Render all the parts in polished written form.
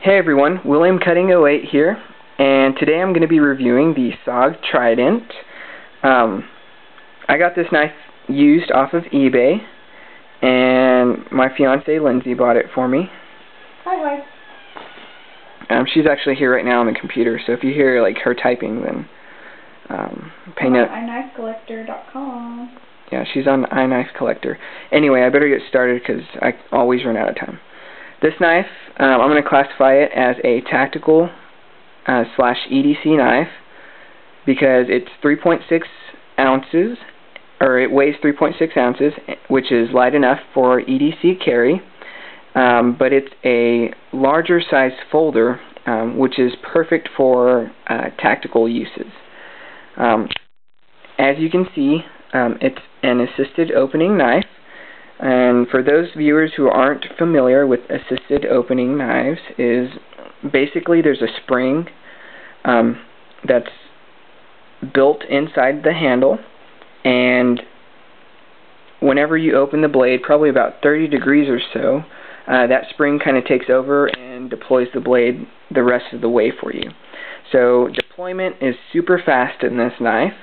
Hey everyone, William Cutting 08 here, and today I'm going to be reviewing the SOG Trident. I got this knife used off of eBay, and my fiance Lindsay bought it for me. Hi. She's actually here right now on the computer, so if you hear like her typing, then pay no. iKnifeCollector.com. Yeah, she's on iKnife Collector. Anyway, I better get started because I always run out of time. This knife, I'm going to classify it as a tactical slash EDC knife because it's 3.6 ounces, or it weighs 3.6 ounces, which is light enough for EDC carry, but it's a larger size folder, which is perfect for tactical uses. As you can see, it's an assisted opening knife. And for those viewers who aren't familiar with assisted opening knives, is basically there's a spring that's built inside the handle, and whenever you open the blade, probably about 30 degrees or so, that spring kind of takes over and deploys the blade the rest of the way for you. So deployment is super fast in this knife.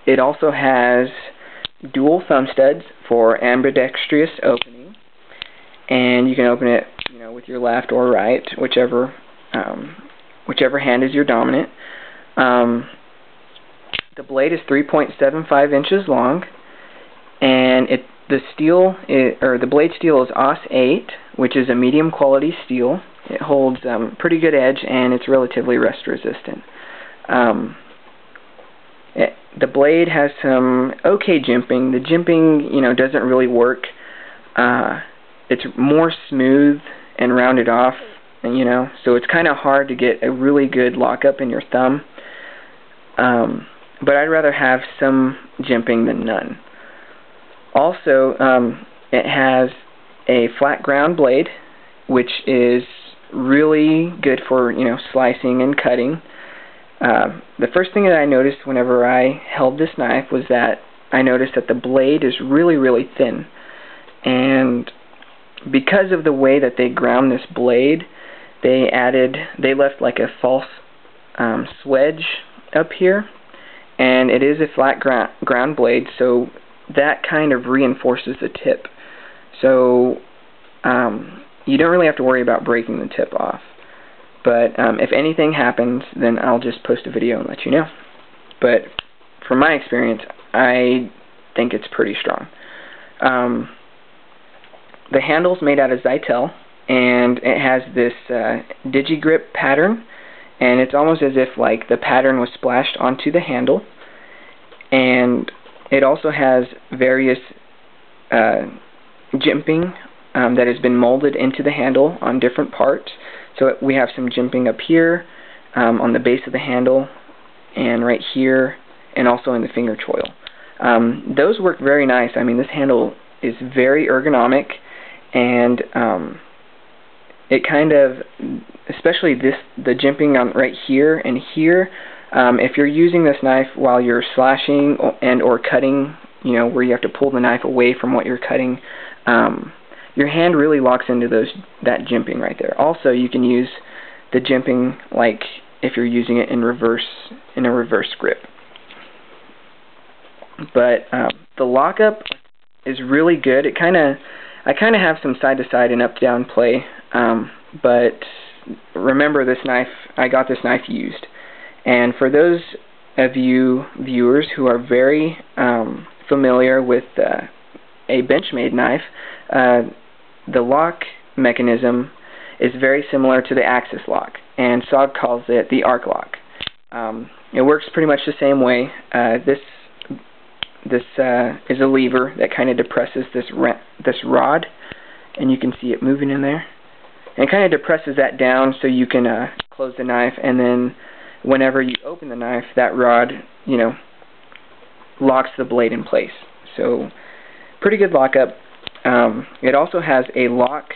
It also has dual thumb studs for ambidextrous opening, and you can open it, with your left or right, whichever hand is your dominant. The blade is 3.75 inches long, and the blade steel is AUS 8, which is a medium quality steel. It holds pretty good edge, and it's relatively rust resistant. The blade has some okay jimping. The jimping, doesn't really work. It's more smooth and rounded off, so it's kind of hard to get a really good lockup in your thumb. But I'd rather have some jimping than none. Also, it has a flat ground blade, which is really good for, slicing and cutting. The first thing that I noticed whenever I held this knife was that I noticed that the blade is really, really thin. And because of the way that they ground this blade, they left like a false swedge up here. And it is a flat ground blade, so that kind of reinforces the tip. So you don't really have to worry about breaking the tip off. But if anything happens, then I'll just post a video and let you know. But from my experience, I think it's pretty strong. The handle's made out of zytel, and it has this digi-grip pattern, and it's almost as if like the pattern was splashed onto the handle. And it also has various jimping that has been molded into the handle on different parts. So we have some jimping up here, on the base of the handle, and right here, and also in the finger choil. Those work very nice. I mean, this handle is very ergonomic, and it kind of, especially the jimping on right here and here, if you're using this knife while you're slashing and or cutting, where you have to pull the knife away from what you're cutting, your hand really locks into that jimping right there. Also, you can use the jimping like if you're using it in a reverse grip. But the lockup is really good. I kind of have some side to side and up down play. But remember, this knife, I got this knife used. And for those of you viewers who are very familiar with a benchmade knife, the lock mechanism is very similar to the axis lock, and SOG calls it the arc lock. It works pretty much the same way. This is a lever that kind of depresses this rod, and you can see it moving in there. And it kind of depresses that down so you can close the knife, and then whenever you open the knife, that rod, locks the blade in place. So pretty good lockup. It also has a lock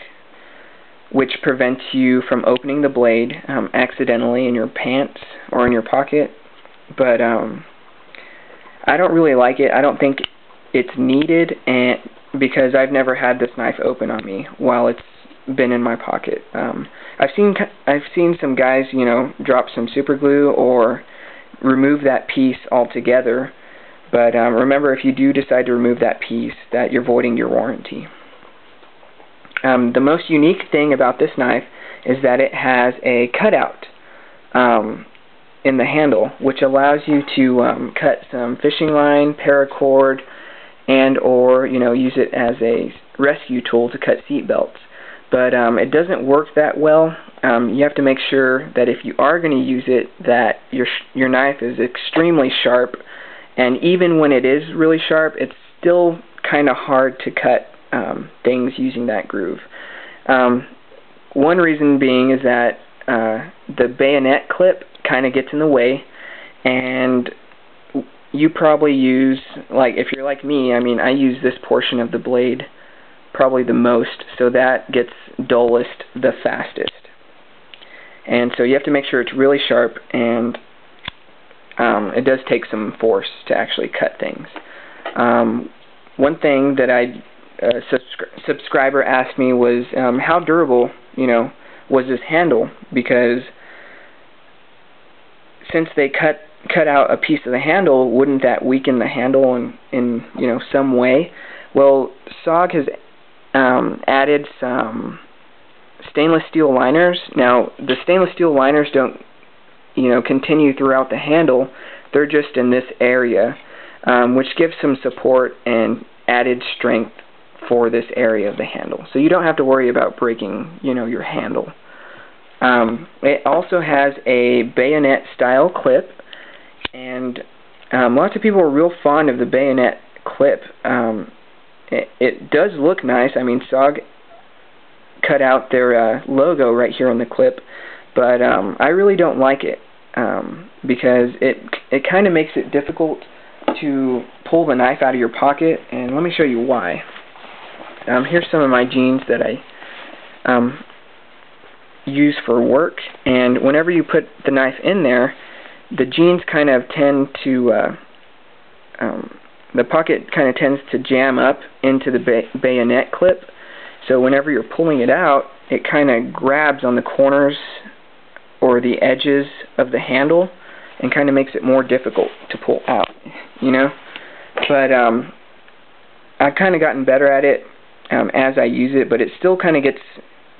which prevents you from opening the blade accidentally in your pants or in your pocket, but I don't really like it. I don't think it's needed, and because I've never had this knife open on me while it's been in my pocket. I've seen some guys, you know, drop some super glue or remove that piece altogether. But remember, if you do decide to remove that piece, that you're voiding your warranty. The most unique thing about this knife is that it has a cutout in the handle, which allows you to cut some fishing line, paracord, and or, you know, use it as a rescue tool to cut seat belts. But it doesn't work that well. You have to make sure that if you are going to use it, that your knife is extremely sharp, and even when it is really sharp, it's still kind of hard to cut things using that groove. One reason being is that the bayonet clip kind of gets in the way, and you probably use, like, if you're like me, I mean, I use this portion of the blade probably the most, so that gets dullest the fastest. And so you have to make sure it's really sharp, and it does take some force to actually cut things. One thing that a subscriber asked me was how durable, you know, was this handle, because since they cut out a piece of the handle, wouldn't that weaken the handle in you know, some way? Well, SOG has added some stainless steel liners. Now, the stainless steel liners don't, you know, continue throughout the handle. They're just in this area, which gives some support and added strength for this area of the handle. So you don't have to worry about breaking, you know, your handle. It also has a bayonet style clip, and lots of people are real fond of the bayonet clip. It does look nice. I mean, SOG cut out their logo right here on the clip, but I really don't like it because it kind of makes it difficult to pull the knife out of your pocket, and let me show you why. Here's some of my jeans that I use for work, and whenever you put the knife in there, the jeans kind of tend to the pocket kind of tends to jam up into the bayonet clip, so whenever you're pulling it out, it kind of grabs on the corners or the edges of the handle and kind of makes it more difficult to pull out, you know. But I've kind of gotten better at it as I use it, but it still kind of gets,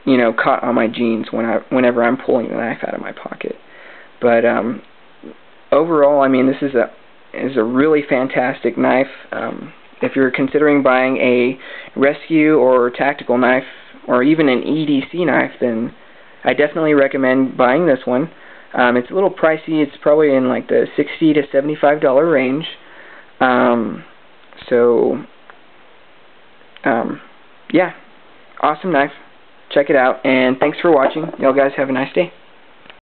you know, caught on my jeans whenever I'm pulling the knife out of my pocket. But overall, I mean, this is a really fantastic knife. If you're considering buying a rescue or tactical knife, or even an EDC knife, then I definitely recommend buying this one. It's a little pricey. It's probably in like the $60 to $75 range. Yeah, awesome knife. Check it out, and thanks for watching. Y'all guys have a nice day.